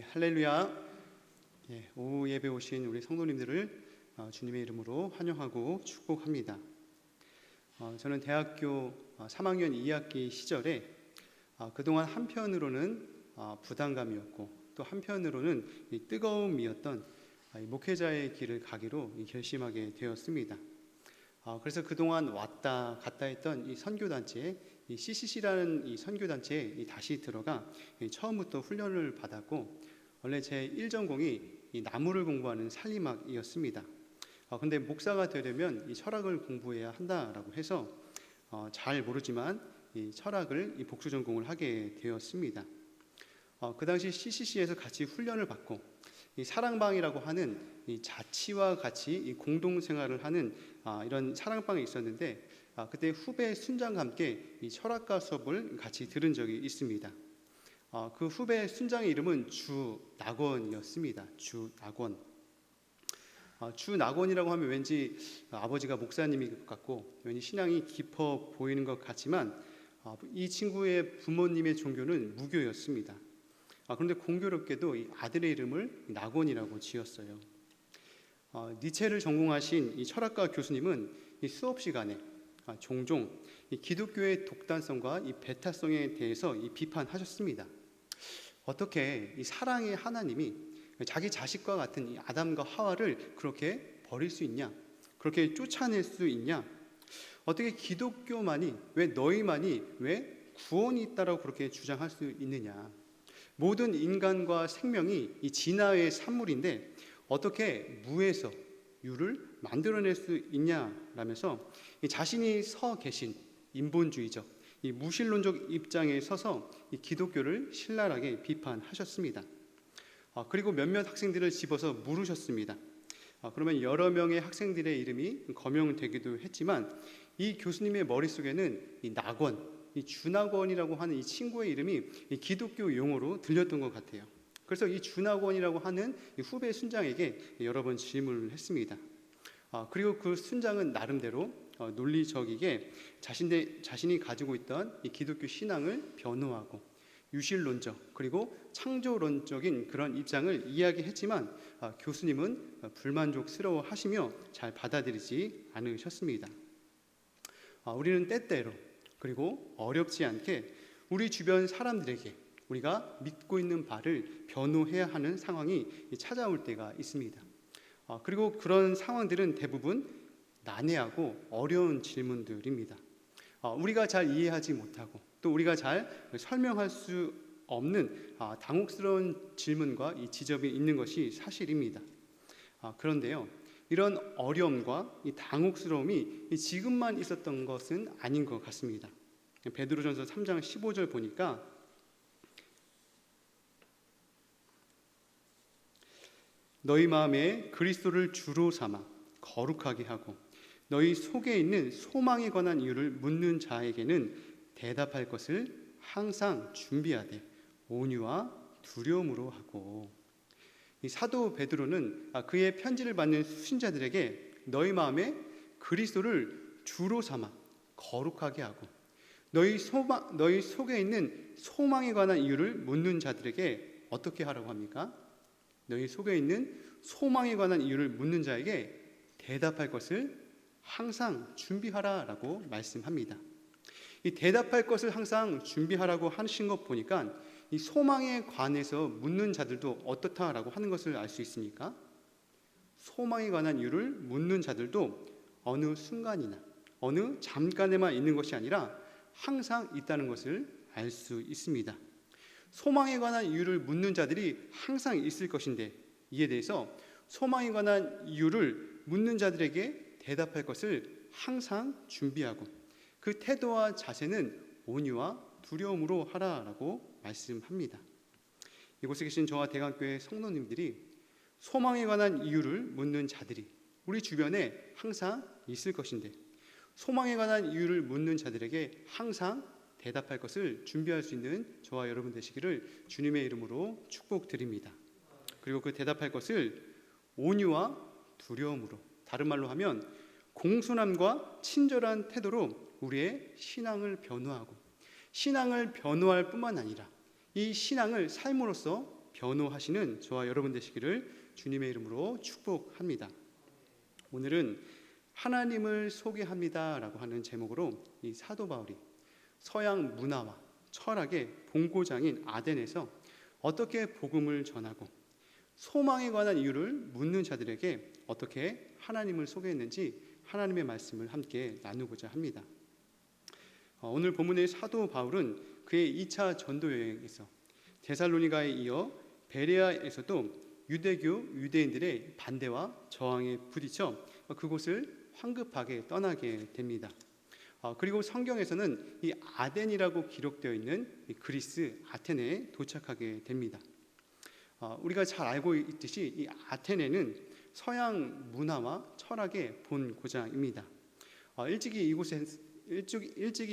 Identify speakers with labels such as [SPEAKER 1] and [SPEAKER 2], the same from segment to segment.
[SPEAKER 1] 할렐루야. 오후 예배 오신 우리 성도님들을 주님의 이름으로 환영하고 축복합니다. 저는 대학교 3학년 2학기 시절에 그동안 한편으로는 부담감이었고 또 한편으로는 이 뜨거움이었던 목회자의 길을 가기로 결심하게 되었습니다. 그래서 그동안 왔다 갔다 했던 이 선교단체에 이 CCC라는 이 선교단체에 다시 들어가 처음부터 훈련을 받았고, 원래 제 1전공이 이 나무를 공부하는 살림학이었습니다. 근데 목사가 되려면 이 철학을 공부해야 한다라고 해서 잘 모르지만 이 철학을 이 복수 전공을 하게 되었습니다. 그 당시 CCC에서 같이 훈련을 받고 이 사랑방이라고 하는 이 자치와 같이 이 공동 생활을 하는 이런 사랑방이 있었는데, 그때 후배 순장과 함께 이 철학과 수업을 같이 들은 적이 있습니다. 그 후배 순장의 이름은 주낙원이었습니다. 주낙원. 주낙원이라고 하면 왠지 아버지가 목사님인 것 같고 왠지 신앙이 깊어 보이는 것 같지만 이 친구의 부모님의 종교는 무교였습니다. 그런데 공교롭게도 이 아들의 이름을 낙원이라고 지었어요. 니체를 전공하신 이 철학과 교수님은 이 수업 시간에 종종 이 기독교의 독단성과 이 배타성에 대해서 이 비판하셨습니다. 어떻게 이 사랑의 하나님이 자기 자식과 같은 이 아담과 하와를 그렇게 버릴 수 있냐? 그렇게 쫓아낼 수 있냐? 어떻게 기독교만이, 왜 너희만이 왜 구원이 있다라고 그렇게 주장할 수 있느냐? 모든 인간과 생명이 이 진화의 산물인데 어떻게 무에서 유를 만들어낼 수 있냐라면서 자신이 서 계신 인본주의적, 이 무신론적 입장에 서서 이 기독교를 신랄하게 비판하셨습니다. 그리고 몇몇 학생들을 집어서 물으셨습니다. 그러면 여러 명의 학생들의 이름이 거명되기도 했지만 이 교수님의 머릿속에는 이 낙원, 이 주낙원이라고 하는 이 친구의 이름이 이 기독교 용어로 들렸던 것 같아요. 그래서 이 주낙원이라고 하는 이 후배 순장에게 여러 번 질문을 했습니다. 그리고 그 순장은 나름대로 논리적이게 자신이 가지고 있던 이 기독교 신앙을 변호하고 유실론적 그리고 창조론적인 그런 입장을 이야기했지만 교수님은 불만족스러워하시며 잘 받아들이지 않으셨습니다. 우리는 때때로 그리고 어렵지 않게 우리 주변 사람들에게 우리가 믿고 있는 바를 변호해야 하는 상황이 찾아올 때가 있습니다. 그리고 그런 상황들은 대부분 난해하고 어려운 질문들입니다. 우리가 잘 이해하지 못하고 또 우리가 잘 설명할 수 없는 당혹스러운 질문과 이 지점이 있는 것이 사실입니다. 그런데요, 이런 어려움과 이 당혹스러움이 지금만 있었던 것은 아닌 것 같습니다. 베드로전서 3장 15절 보니까 너희 마음에 그리스도를 주로 삼아 거룩하게 하고 너희 속에 있는 소망에 관한 이유를 묻는 자에게는 대답할 것을 항상 준비하되 온유와 두려움으로 하고. 이 사도 베드로는 그의 편지를 받는 수신자들에게 너희 마음에 그리스도를 주로 삼아 거룩하게 하고 너희 속에 있는 소망에 관한 이유를 묻는 자들에게 어떻게 하라고 합니까? 너희 속에 있는 소망에 관한 이유를 묻는 자에게 대답할 것을 항상 준비하라라고 말씀합니다. 이 대답할 것을 항상 준비하라고 하신 것 보니까 이 소망에 관해서 묻는 자들도 어떻다라고 하는 것을 알 수 있으니까 소망에 관한 이유를 묻는 자들도 어느 순간이나 어느 잠깐에만 있는 것이 아니라 항상 있다는 것을 알 수 있습니다. 소망에 관한 이유를 묻는 자들이 항상 있을 것인데 이에 대해서 소망에 관한 이유를 묻는 자들에게 대답할 것을 항상 준비하고 그 태도와 자세는 온유와 두려움으로 하라라고 말씀합니다. 이곳에 계신 저와 대강교회 성도님들이 소망에 관한 이유를 묻는 자들이 우리 주변에 항상 있을 것인데 소망에 관한 이유를 묻는 자들에게 항상 대답할 것을 준비할 수 있는 저와 여러분 되시기를 주님의 이름으로 축복드립니다. 그리고 그 대답할 것을 온유와 두려움으로, 다른 말로 하면 공손함과 친절한 태도로 우리의 신앙을 변호하고 신앙을 변호할 뿐만 아니라 이 신앙을 삶으로써 변호하시는 저와 여러분 되시기를 주님의 이름으로 축복합니다. 오늘은 하나님을 소개합니다라고 하는 제목으로 이 사도 바울이 서양 문화와 철학의 본고장인 아덴에서 어떻게 복음을 전하고 소망에 관한 이유를 묻는 자들에게 어떻게 하나님을 소개했는지 하나님의 말씀을 함께 나누고자 합니다. 오늘 본문의 사도 바울은 그의 2차 전도 여행에서 데살로니가에 이어 베레아에서도 유대인들의 반대와 저항에 부딪혀 그곳을 황급하게 떠나게 됩니다. 그리고 성경에서는 이 아덴이라고 기록되어 있는 그리스 아테네에 도착하게 됩니다. 우리가 잘 알고 있듯이 이 아테네는 서양 문화와 철학의 본고장입니다. 일찍이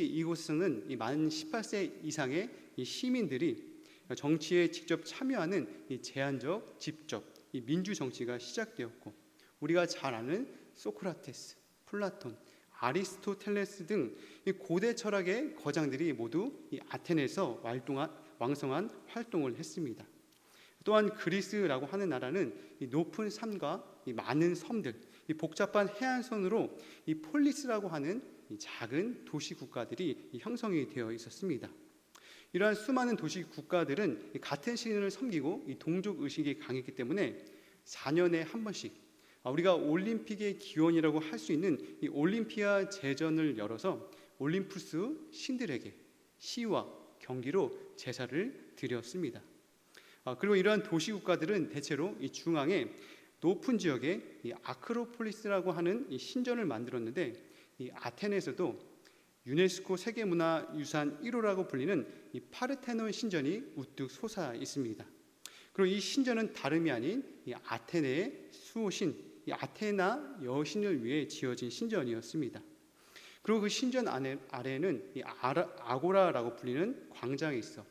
[SPEAKER 1] 이곳에서는 이 만 18세 이상의 이 시민들이 정치에 직접 참여하는 이 제한적, 직접 이 민주 정치가 시작되었고, 우리가 잘 아는 소크라테스, 플라톤, 아리스토텔레스 등 이 고대 철학의 거장들이 모두 이 아테네에서 왕성한 활동을 했습니다. 또한 그리스라고 하는 나라는 이 높은 산과 이 많은 섬들, 이 복잡한 해안선으로 이 폴리스라고 하는 이 작은 도시 국가들이 형성이 되어 있었습니다. 이러한 수많은 도시 국가들은 같은 신을 섬기고 이 동족 의식이 강했기 때문에 4년에 한 번씩 우리가 올림픽의 기원이라고 할 수 있는 이 올림피아 제전을 열어서 올림푸스 신들에게 시와 경기로 제사를 드렸습니다. 그리고 이러한 도시 국가들은 대체로 이 중앙에 높은 지역에 이 아크로폴리스라고 하는 이 신전을 만들었는데, 이 아테네에서도 유네스코 세계문화유산 1호라고 불리는 이 파르테논 신전이 우뚝 솟아 있습니다. 그리고 이 신전은 다름이 아닌 이 아테네의 수호신, 이 아테나 여신을 위해 지어진 신전이었습니다. 그리고 그 신전 아래에는 이 아고라라고 불리는 광장이 있어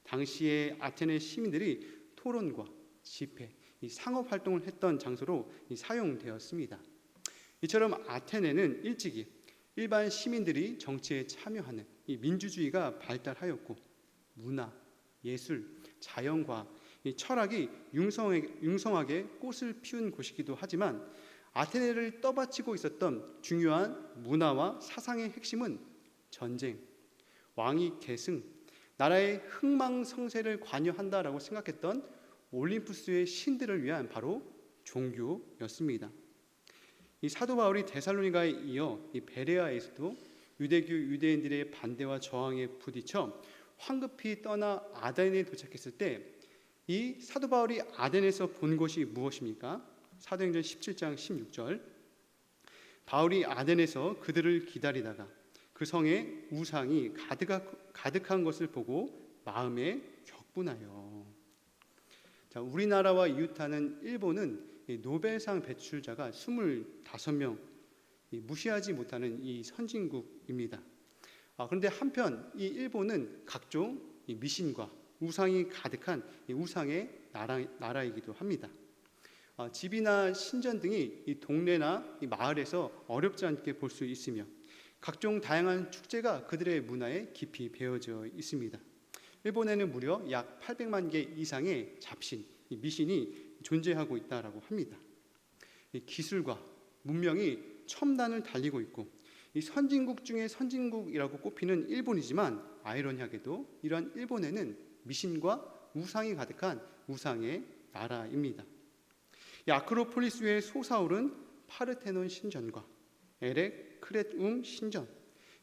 [SPEAKER 1] 당시에 아테네 시민들이 토론과 집회, 이 상업 활동을 했던 장소로 사용되었습니다. 이처럼 아테네는 일찍이 일반 시민들이 정치에 참여하는 이 민주주의가 발달하였고, 문화, 예술, 자연과학, 이 철학이 융성하게 꽃을 피운 곳이기도 하지만, 아테네를 떠받치고 있었던 중요한 문화와 사상의 핵심은 전쟁, 왕위 계승, 나라의 흥망성쇠를 관여한다라고 생각했던 올림푸스의 신들을 위한 바로 종교였습니다. 이 사도 바울이 데살로니가에 이어 이 베레아에서도 유대인들의 반대와 저항에 부딪혀 황급히 떠나 아덴에 도착했을 때, 이 사도 바울이 아덴에서 본 것이 무엇입니까? 사도행전 17장 16절, 바울이 아덴에서 그들을 기다리다가 그 성에 우상이 가득한 것을 보고 마음에 격분하여. 우리나라와 이웃하는 일본은 노벨상 배출자가 25명, 무시하지 못하는 이 선진국입니다. 그런데 한편 이 일본은 각종 미신과 우상이 가득한 우상의 나라이기도 합니다. 집이나 신전 등이 이 동네나 이 마을에서 어렵지 않게 볼 수 있으며, 각종 다양한 축제가 그들의 문화에 깊이 배어져 있습니다. 일본에는 무려 약 800만 개 이상의 잡신, 미신이 존재하고 있다라고 합니다. 기술과 문명이 첨단을 달리고 있고, 이 선진국 중에 선진국이라고 꼽히는 일본이지만, 아이러니하게도 이러한 일본에는 미신과 우상이 가득한 우상의 나라입니다. 이 아크로폴리스에 솟아오른 파르테논 신전과 에렉크레움 신전,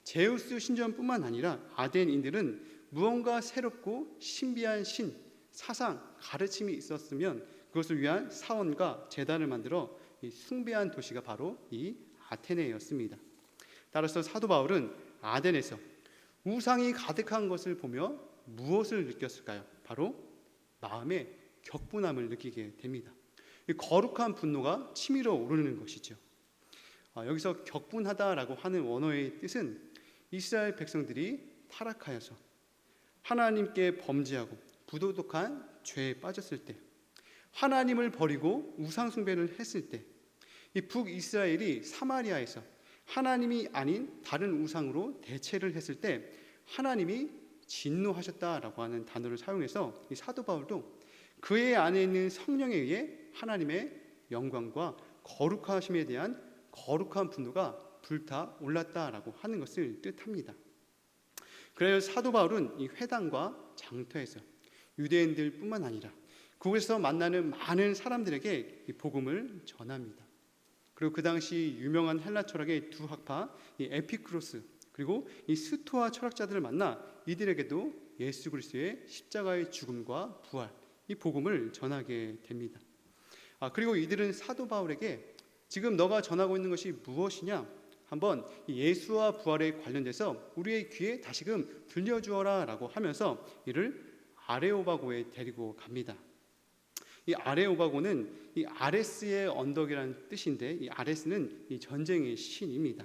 [SPEAKER 1] 제우스 신전뿐만 아니라 아덴인들은 무언가 새롭고 신비한 신, 사상, 가르침이 있었으면 그것을 위한 사원과 제단을 만들어 숭배한 도시가 바로 이 아테네였습니다. 따라서 사도 바울은 아덴에서 우상이 가득한 것을 보며 무엇을 느꼈을까요? 바로 마음의 격분함을 느끼게 됩니다. 거룩한 분노가 치밀어 오르는 것이죠. 여기서 격분하다라고 하는 원어의 뜻은 이스라엘 백성들이 타락하여서 하나님께 범죄하고 부도덕한 죄에 빠졌을 때, 하나님을 버리고 우상 숭배를 했을 때, 이 북이스라엘이 사마리아에서 하나님이 아닌 다른 우상으로 대체를 했을 때 하나님이 진노하셨다라고 하는 단어를 사용해서 이 사도 바울도 그의 안에 있는 성령에 의해 하나님의 영광과 거룩하심에 대한 거룩한 분노가 불타 올랐다라고 하는 것을 뜻합니다. 그래서 사도 바울은 이 회당과 장터에서 유대인들뿐만 아니라 그곳에서 만나는 많은 사람들에게 이 복음을 전합니다. 그리고 그 당시 유명한 헬라 철학의 두 학파, 이 에피쿠로스 그리고 이 스토아 철학자들을 만나 이들에게도 예수 그리스도의 십자가의 죽음과 부활, 이 복음을 전하게 됩니다. 그리고 이들은 사도 바울에게 지금 너가 전하고 있는 것이 무엇이냐? 한번 예수와 부활에 관련돼서 우리의 귀에 다시금 들려주어라 라고 하면서 이를 아레오바고에 데리고 갑니다. 이 아레오바고는 이 아레스의 언덕이라는 뜻인데 이 아레스는 이 전쟁의 신입니다.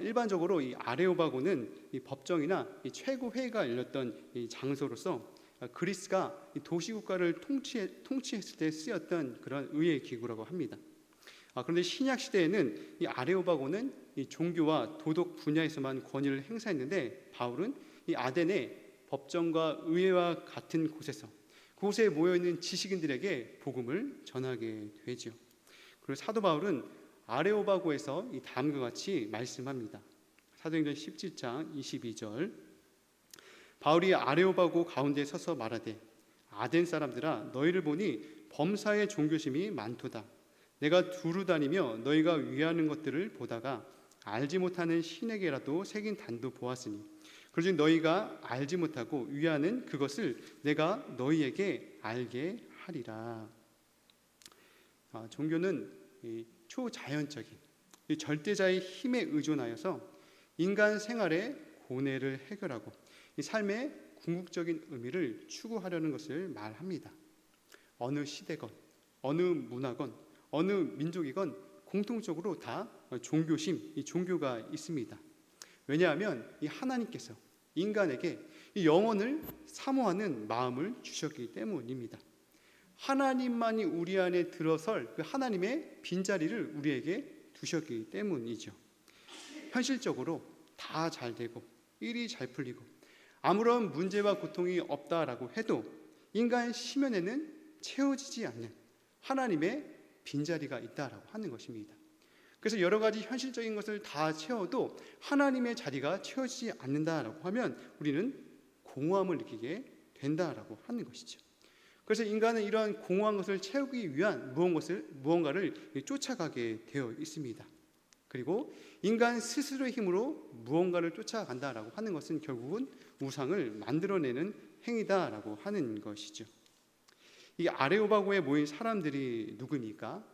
[SPEAKER 1] 일반적으로 이 아레오바고는 이 법정이나 이 최고회의가 열렸던 이 장소로서 그리스가 이 도시국가를 통치했을 때 쓰였던 그런 의회 기구라고 합니다. 그런데 신약 시대에는 이 아레오바고는 이 종교와 도덕 분야에서만 권위를 행사했는데 바울은 이 아덴의 법정과 의회와 같은 곳에서 그곳에 모여 있는 지식인들에게 복음을 전하게 되죠. 그리고 사도 바울은 아레오바고에서 이 다음과 같이 말씀합니다. 사도행전 17장 22절 바울이 아레오바고 가운데 서서 말하되 아덴 사람들아 너희를 보니 범사의 종교심이 많도다. 내가 두루 다니며 너희가 위하는 것들을 보다가 알지 못하는 신에게라도 새긴 단도 보았으니 그러즉 너희가 알지 못하고 위하는 그것을 내가 너희에게 알게 하리라. 종교는 초자연적인 절대자의 힘에 의존하여서 인간 생활의 고뇌를 해결하고 삶의 궁극적인 의미를 추구하려는 것을 말합니다. 어느 시대건 어느 문화건 어느 민족이건 공통적으로 다 종교심, 이 종교가 있습니다. 왜냐하면 이 하나님께서 인간에게 이 영혼을 사모하는 마음을 주셨기 때문입니다. 하나님만이 우리 안에 들어설 그 하나님의 빈자리를 우리에게 두셨기 때문이죠. 현실적으로 다 잘 되고 일이 잘 풀리고 아무런 문제와 고통이 없다라고 해도 인간 심연에는 채워지지 않는 하나님의 빈자리가 있다라고 하는 것입니다. 그래서 여러 가지 현실적인 것을 다 채워도 하나님의 자리가 채워지지 않는다라고 하면 우리는 공허함을 느끼게 된다라고 하는 것이죠. 그래서 인간은 이러한 공허한 것을 채우기 위한 무언가를 쫓아가게 되어 있습니다. 그리고 인간 스스로의 힘으로 무언가를 쫓아간다라고 하는 것은 결국은 우상을 만들어내는 행위다라고 하는 것이죠. 이 아레오바고에 모인 사람들이 누구입니까?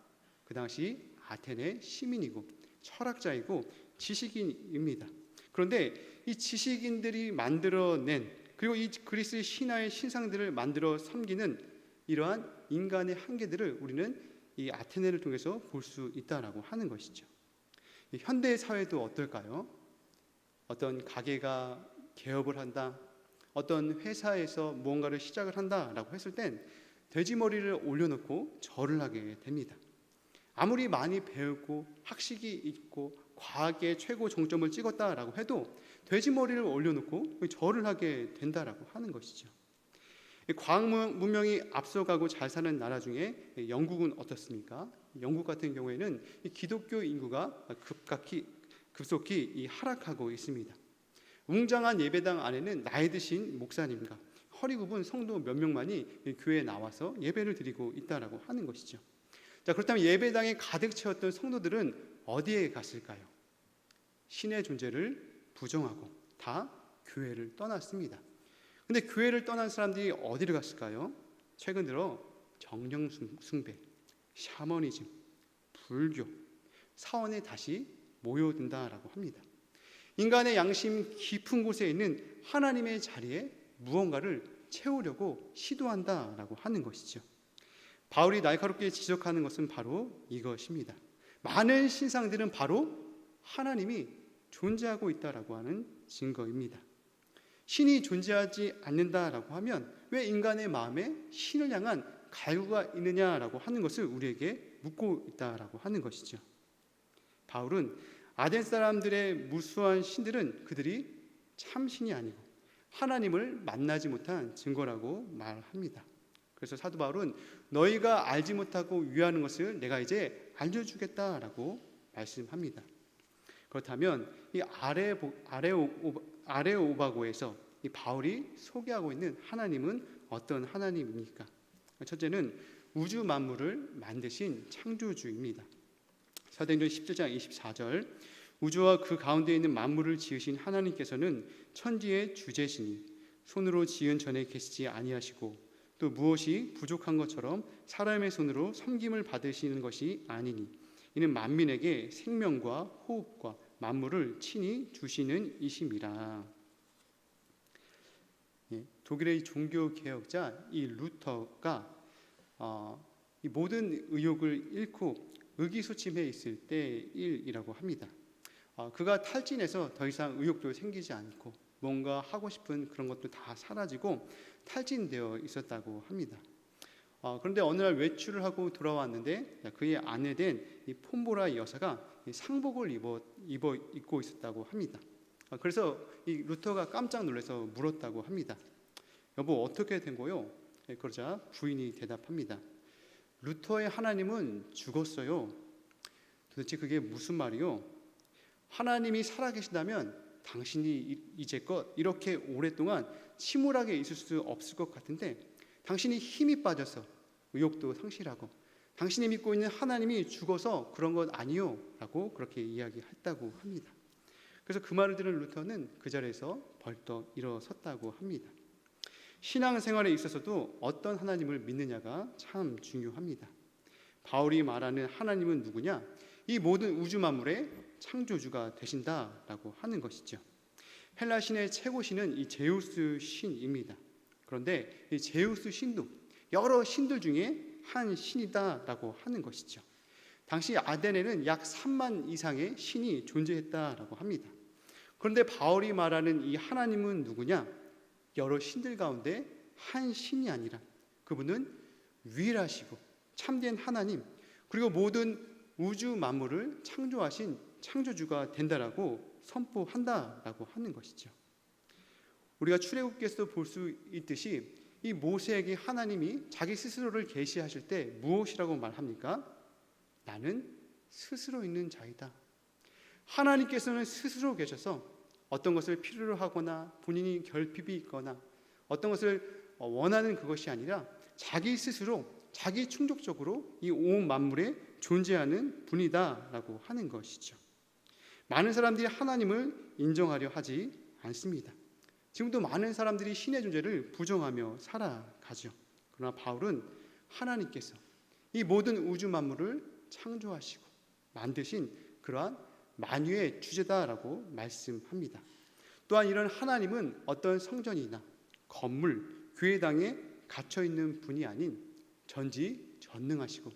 [SPEAKER 1] 그 당시 아테네 시민이고 철학자이고 지식인입니다. 그런데 이 지식인들이 만들어낸 그리고 이 그리스 신화의 신상들을 만들어 섬기는 이러한 인간의 한계들을 우리는 이 아테네를 통해서 볼 수 있다라고 하는 것이죠. 현대 사회도 어떨까요? 어떤 가게가 개업을 한다, 어떤 회사에서 무언가를 시작을 한다라고 했을 땐 돼지머리를 올려놓고 절을 하게 됩니다. 아무리 많이 배우고 학식이 있고 과학의 최고 정점을 찍었다라고 해도 돼지머리를 올려놓고 절을 하게 된다라고 하는 것이죠. 과학 문명이 앞서가고 잘 사는 나라 중에 영국은 어떻습니까? 영국 같은 경우에는 기독교 인구가 급속히 하락하고 있습니다. 웅장한 예배당 안에는 나이 드신 목사님과 허리 굽은 성도 몇 명만이 교회에 나와서 예배를 드리고 있다라고 하는 것이죠. 자, 그렇다면 예배당에 가득 채웠던 성도들은 어디에 갔을까요? 신의 존재를 부정하고 다 교회를 떠났습니다. 근데 교회를 떠난 사람들이 어디를 갔을까요? 최근 들어 정령 숭배, 샤머니즘, 불교, 사원에 다시 모여든다라고 합니다. 인간의 양심 깊은 곳에 있는 하나님의 자리에 무언가를 채우려고 시도한다라고 하는 것이죠. 바울이 날카롭게 지적하는 것은 바로 이것입니다. 많은 신상들은 바로 하나님이 존재하고 있다라고 하는 증거입니다. 신이 존재하지 않는다라고 하면 왜 인간의 마음에 신을 향한 갈구가 있느냐라고 하는 것을 우리에게 묻고 있다라고 하는 것이죠. 바울은 아덴 사람들의 무수한 신들은 그들이 참신이 아니고 하나님을 만나지 못한 증거라고 말합니다. 그래서 사도 바울은 너희가 알지 못하고 위하는 것을 내가 이제 알려주겠다라고 말씀합니다. 그렇다면 이 아레오바고에서 이 바울이 소개하고 있는 하나님은 어떤 하나님입니까? 첫째는 우주 만물을 만드신 창조주입니다. 사도행전 17장 24절 우주와 그 가운데 있는 만물을 지으신 하나님께서는 천지의 주재시니 손으로 지은 전에 계시지 아니하시고 또 무엇이 부족한 것처럼 사람의 손으로 섬김을 받으시는 것이 아니니 이는 만민에게 생명과 호흡과 만물을 친히 주시는 이심이라. 독일의 종교 개혁자 이 루터가 이 모든 의욕을 잃고 의기소침해 있을 때일이라고 합니다. 그가 탈진해서 더 이상 의욕도 생기지 않고 뭔가 하고 싶은 그런 것도 다 사라지고 탈진되어 있었다고 합니다. 그런데 어느 날 외출을 하고 돌아왔는데 그의 아내된 이 폼보라 여사가 상복을 입고 있었다고 합니다. 그래서 이 루터가 깜짝 놀라서 물었다고 합니다. 여보, 어떻게 된 거요? 그러자 부인이 대답합니다. 루터의 하나님은 죽었어요. 도대체 그게 무슨 말이요? 하나님이 살아계신다면 당신이 이제껏 이렇게 오랫동안 침울하게 있을 수 없을 것 같은데 당신이 힘이 빠져서 의욕도 상실하고 당신이 믿고 있는 하나님이 죽어서 그런 것 아니요? 라고 그렇게 이야기했다고 합니다. 그래서 그 말을 들은 루터는 그 자리에서 벌떡 일어섰다고 합니다. 신앙생활에 있어서도 어떤 하나님을 믿느냐가 참 중요합니다. 바울이 말하는 하나님은 누구냐? 이 모든 우주 만물의 창조주가 되신다라고 하는 것이죠. 헬라 신의 최고 신은 이 제우스 신입니다. 그런데 이 제우스 신도 여러 신들 중에 한 신이다라고 하는 것이죠. 당시 아덴에는 약 3만 이상의 신이 존재했다라고 합니다. 그런데 바울이 말하는 이 하나님은 누구냐? 여러 신들 가운데 한 신이 아니라 그분은 유일하시고 참된 하나님, 그리고 모든 우주 만물을 창조하신 창조주가 된다라고 선포한다라고 하는 것이죠. 우리가 출애굽기에서 볼 수 있듯이 이 모세에게 하나님이 자기 스스로를 계시하실 때 무엇이라고 말합니까? 나는 스스로 있는 자이다. 하나님께서는 스스로 계셔서 어떤 것을 필요로 하거나 본인이 결핍이 있거나 어떤 것을 원하는 그것이 아니라 자기 스스로 자기 충족적으로 이 온 만물에 존재하는 분이다라고 하는 것이죠. 많은 사람들이 하나님을 인정하려 하지 않습니다. 지금도 많은 사람들이 신의 존재를 부정하며 살아가죠. 그러나 바울은 하나님께서 이 모든 우주 만물을 창조하시고 만드신 그러한 만유의 주제다라고 말씀합니다. 또한 이런 하나님은 어떤 성전이나 건물, 교회당에 갇혀있는 분이 아닌 전지전능하시고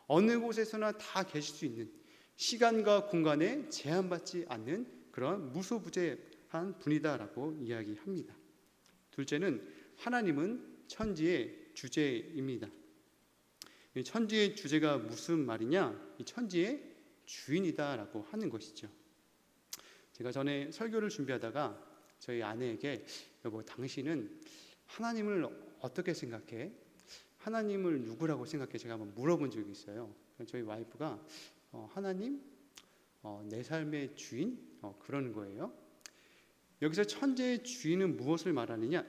[SPEAKER 1] 어느 곳에서나 다 계실 수 있는 시간과 공간에 제한받지 않는 그런 무소부재한 분이다라고 이야기합니다. 둘째는 하나님은 천지의 주제입니다. 천지의 주제가 무슨 말이냐? 이 천지의 주인이다라고 하는 것이죠. 제가 전에 설교를 준비하다가 저희 아내에게 여보, 당신은 하나님을 어떻게 생각해? 하나님을 누구라고 생각해? 제가 한번 물어본 적이 있어요. 저희 와이프가 하나님? 내 삶의 주인? 그러는 거예요. 여기서 천지의 주인은 무엇을 말하느냐?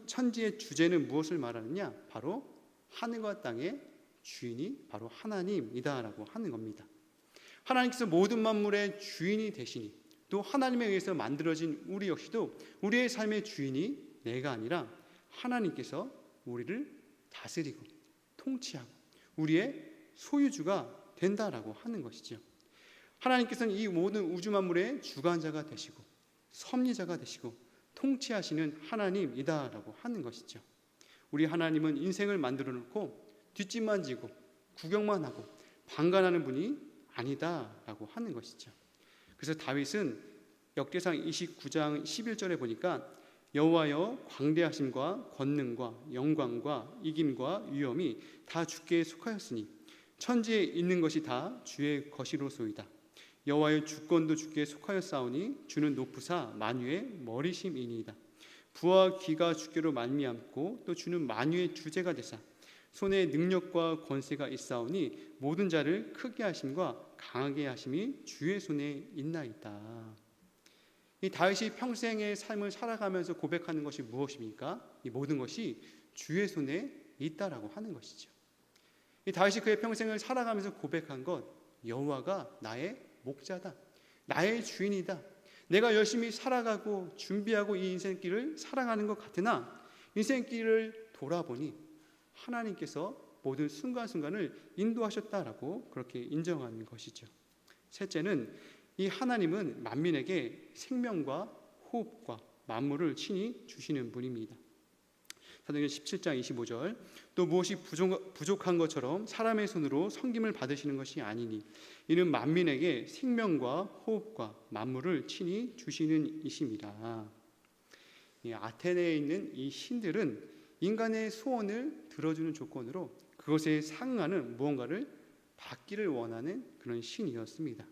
[SPEAKER 1] 천지의 주제는 무엇을 말하느냐? 바로 하늘과 땅의 주인이 바로 하나님이다라고 하는 겁니다. 하나님께서 모든 만물의 주인이 되시니 또 하나님에 의해서 만들어진 우리 역시도 우리의 삶의 주인이 내가 아니라 하나님께서 우리를 다스리고 통치하고 우리의 소유주가 된다라고 하는 것이죠. 하나님께서는 이 모든 우주 만물의 주관자가 되시고 섭리자가 되시고 통치하시는 하나님이다라고 하는 것이죠. 우리 하나님은 인생을 만들어 놓고 뒷짐만 지고 구경만 하고 방관하는 분이 아니다라고 하는 것이죠. 그래서 다윗은 역대상 29장 11절에 보니까 여호와여 광대하심과 권능과 영광과 이김과 위엄이 다 주께 속하였으니 천지에 있는 것이 다 주의 것이로소이다. 여호와의 주권도 주께 속하였사오니 주는 높으사 만유의 머리심이니이다. 부와 귀가 주께로 말미암고 또 주는 만유의 주제가 되사 손에 능력과 권세가 있사오니 모든 자를 크게 하심과 강하게 하심이 주의 손에 있나이다. 이 다윗이 평생의 삶을 살아가면서 고백하는 것이 무엇입니까? 이 모든 것이 주의 손에 있다라고 하는 것이죠. 이 다윗이 그의 평생을 살아가면서 고백한 것, 여호와가 나의 목자다, 나의 주인이다. 내가 열심히 살아가고 준비하고 이 인생길을 살아가는 것 같으나 인생길을 돌아보니 하나님께서 모든 순간순간을 인도하셨다라고 그렇게 인정하는 것이죠. 셋째는 이 하나님은 만민에게 생명과 호흡과 만물을 친히 주시는 분입니다. 사도행전 17장 25절 또 무엇이 부족한 것처럼 사람의 손으로 섬김을 받으시는 것이 아니니 이는 만민에게 생명과 호흡과 만물을 친히 주시는 이심이라. 아테네에 있는 이 신들은 인간의 소원을 들어주는 조건으로 그것에 상응하는 무언가를 받기를 원하는 그런 신이었습니다.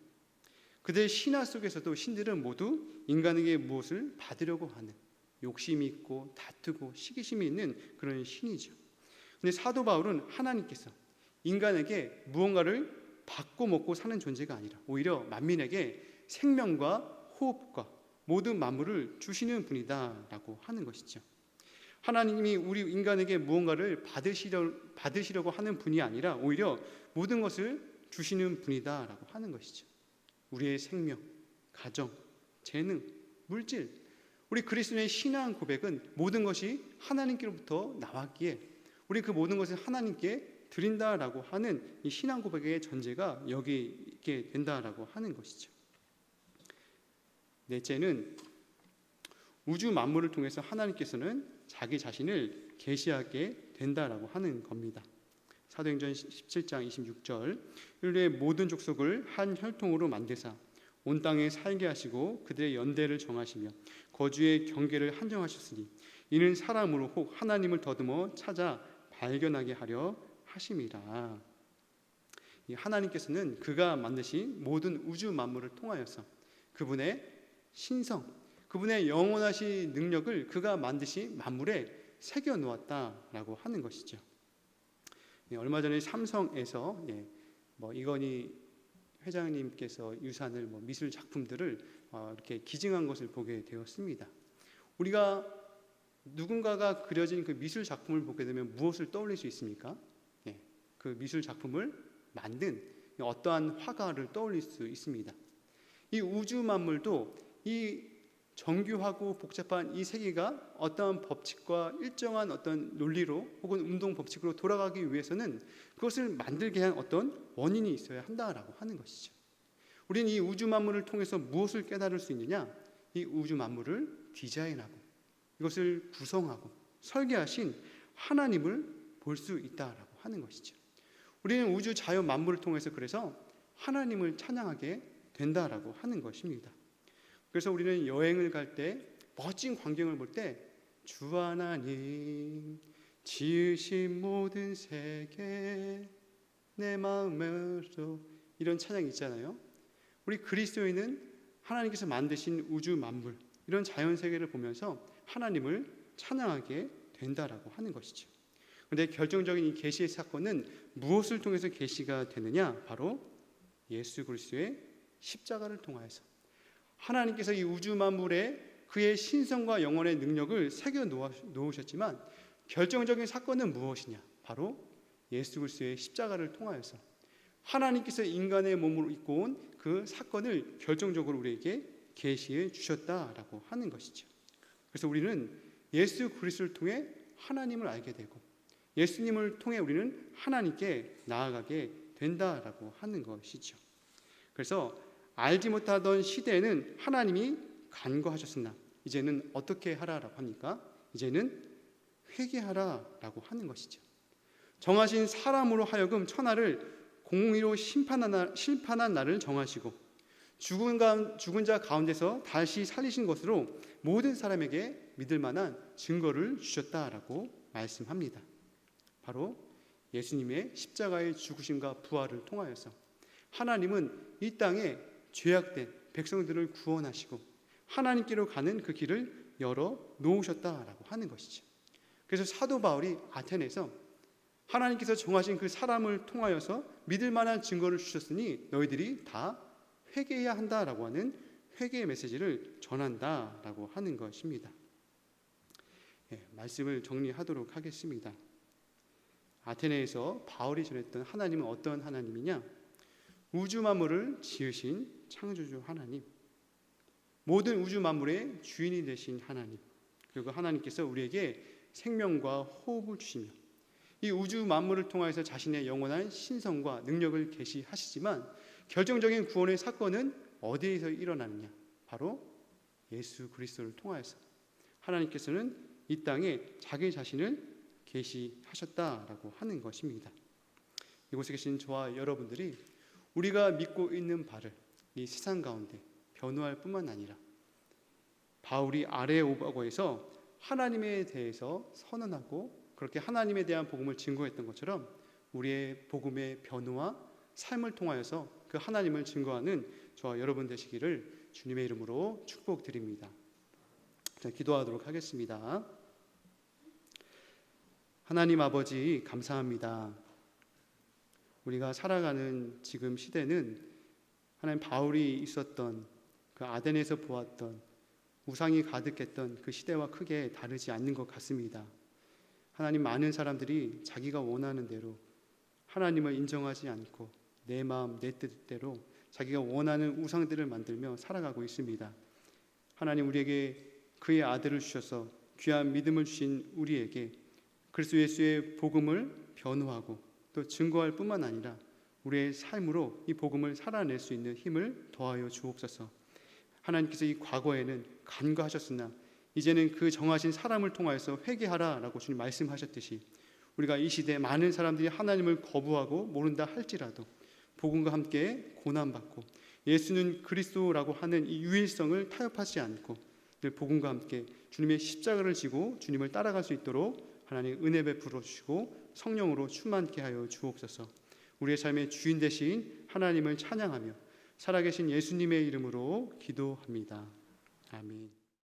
[SPEAKER 1] 그들의 신화 속에서도 신들은 모두 인간에게 무엇을 받으려고 하는 욕심이 있고 다투고 시기심이 있는 그런 신이죠. 근데 사도 바울은 하나님께서 인간에게 무언가를 받고 먹고 사는 존재가 아니라 오히려 만민에게 생명과 호흡과 모든 만물을 주시는 분이다라고 하는 것이죠. 하나님이 우리 인간에게 무언가를 받으시려고 하는 분이 아니라 오히려 모든 것을 주시는 분이다라고 하는 것이죠. 우리의 생명, 가정, 재능, 물질, 우리 그리스도의 신앙 고백은 모든 것이 하나님께로부터 나왔기에 우리 그 모든 것을 하나님께 드린다라고 하는 이 신앙 고백의 전제가 여기 있게 된다라고 하는 것이죠. 넷째는 우주 만물을 통해서 하나님께서는 자기 자신을 계시하게 된다라고 하는 겁니다. 사도행전 17장 26절 인류의 모든 족속을 한 혈통으로 만드사 온 땅에 살게 하시고 그들의 연대를 정하시며 거주의 경계를 한정하셨으니 이는 사람으로 혹 하나님을 더듬어 찾아 발견하게 하려 하심이라. 하나님께서는 그가 만드신 모든 우주 만물을 통하여서 그분의 신성, 그분의 영원하신 능력을 그가 만드신 만물에 새겨 놓았다라고 하는 것이죠. 얼마 전에 삼성에서 이건희 회장님께서 유산을 미술 작품들을 이렇게 기증한 것을 보게 되었습니다. 우리가 누군가가 그려진 그 미술 작품을 보게 되면 무엇을 떠올릴 수 있습니까? 그 미술 작품을 만든 어떠한 화가를 떠올릴 수 있습니다. 이 우주 만물도 이 정교하고 복잡한 이 세계가 어떠한 법칙과 일정한 어떤 논리로 혹은 운동 법칙으로 돌아가기 위해서는 그것을 만들게 한 어떤 원인이 있어야 한다라고 하는 것이죠. 우리는 이 우주 만물을 통해서 무엇을 깨달을 수 있느냐? 이 우주 만물을 디자인하고 이것을 구성하고 설계하신 하나님을 볼 수 있다라고 하는 것이죠. 우리는 우주 자연 만물을 통해서 그래서 하나님을 찬양하게 된다라고 하는 것입니다. 그래서 우리는 여행을 갈 때 멋진 광경을 볼 때 주 하나님 지으신 모든 세계 내 마음으로 이런 찬양이 있잖아요. 우리 그리스도인은 하나님께서 만드신 우주 만물 이런 자연 세계를 보면서 하나님을 찬양하게 된다라고 하는 것이죠. 그런데 결정적인 이 계시의 사건은 무엇을 통해서 계시가 되느냐? 바로 예수 그리스도의 십자가를 통하여서 하나님께서 이 우주 만물에 그의 신성과 영원의 능력을 새겨 놓으셨지만 결정적인 사건은 무엇이냐? 바로 예수 그리스도의 십자가를 통하여서 하나님께서 인간의 몸으로 입고 온 그 사건을 결정적으로 우리에게 계시해 주셨다라고 하는 것이죠. 그래서 우리는 예수 그리스도를 통해 하나님을 알게 되고 예수님을 통해 우리는 하나님께 나아가게 된다라고 하는 것이죠. 그래서 알지 못하던 시대에는 하나님이 간과하셨으나 이제는 어떻게 하라라고 합니까? 이제는 회개하라라고 하는 것이죠. 정하신 사람으로 하여금 천하를 공의로 심판한 날을 정하시고 죽은 자 가운데서 다시 살리신 것으로 모든 사람에게 믿을 만한 증거를 주셨다라고 말씀합니다. 바로 예수님의 십자가의 죽으심과 부활을 통하여서 하나님은 이 땅에 죄악된 백성들을 구원하시고 하나님께로 가는 그 길을 열어 놓으셨다라고 하는 것이죠. 그래서 사도 바울이 아테네에서 하나님께서 정하신 그 사람을 통하여서 믿을 만한 증거를 주셨으니 너희들이 다 회개해야 한다라고 하는 회개의 메시지를 전한다라고 하는 것입니다. 말씀을 정리하도록 하겠습니다. 아테네에서 바울이 전했던 하나님은 어떤 하나님이냐? 우주 만물을 지으신 창조주 하나님, 모든 우주 만물의 주인이 되신 하나님, 그리고 하나님께서 우리에게 생명과 호흡을 주시며 이 우주 만물을 통해서 자신의 영원한 신성과 능력을 계시하시지만 결정적인 구원의 사건은 어디에서 일어나느냐? 바로 예수 그리스도를 통하여서 하나님께서는 이 땅에 자기 자신을 계시하셨다라고 하는 것입니다. 이곳에 계신 저와 여러분들이 우리가 믿고 있는 바를 이 세상 가운데 변호할 뿐만 아니라 바울이 아레오바고에서 하나님에 대해서 선언하고 그렇게 하나님에 대한 복음을 증거했던 것처럼 우리의 복음의 변호와 삶을 통하여서 그 하나님을 증거하는 저와 여러분 되시기를 주님의 이름으로 축복드립니다. 자, 기도하도록 하겠습니다. 하나님 아버지 감사합니다. 우리가 살아가는 지금 시대는 하나님 바울이 있었던 그 아덴에서 보았던 우상이 가득했던 그 시대와 크게 다르지 않는 것 같습니다. 하나님, 많은 사람들이 자기가 원하는 대로 하나님을 인정하지 않고 내 마음 내 뜻대로 자기가 원하는 우상들을 만들며 살아가고 있습니다. 하나님, 우리에게 그의 아들을 주셔서 귀한 믿음을 주신 우리에게 그리스도 예수의 복음을 변호하고 또 증거할 뿐만 아니라 우리의 삶으로 이 복음을 살아낼 수 있는 힘을 더하여 주옵소서. 하나님께서 이 과거에는 간과하셨으나 이제는 그 정하신 사람을 통하여서 회개하라라고 주님 말씀하셨듯이 우리가 이 시대에 많은 사람들이 하나님을 거부하고 모른다 할지라도 복음과 함께 고난받고 예수는 그리스도라고 하는 이 유일성을 타협하지 않고 늘 복음과 함께 주님의 십자가를 지고 주님을 따라갈 수 있도록 하나님 은혜 베풀어 주시고 성령으로 충만케 하여 주옵소서. 우리의 삶의 주인 되신 하나님을 찬양하며 살아계신 예수님의 이름으로 기도합니다. 아멘.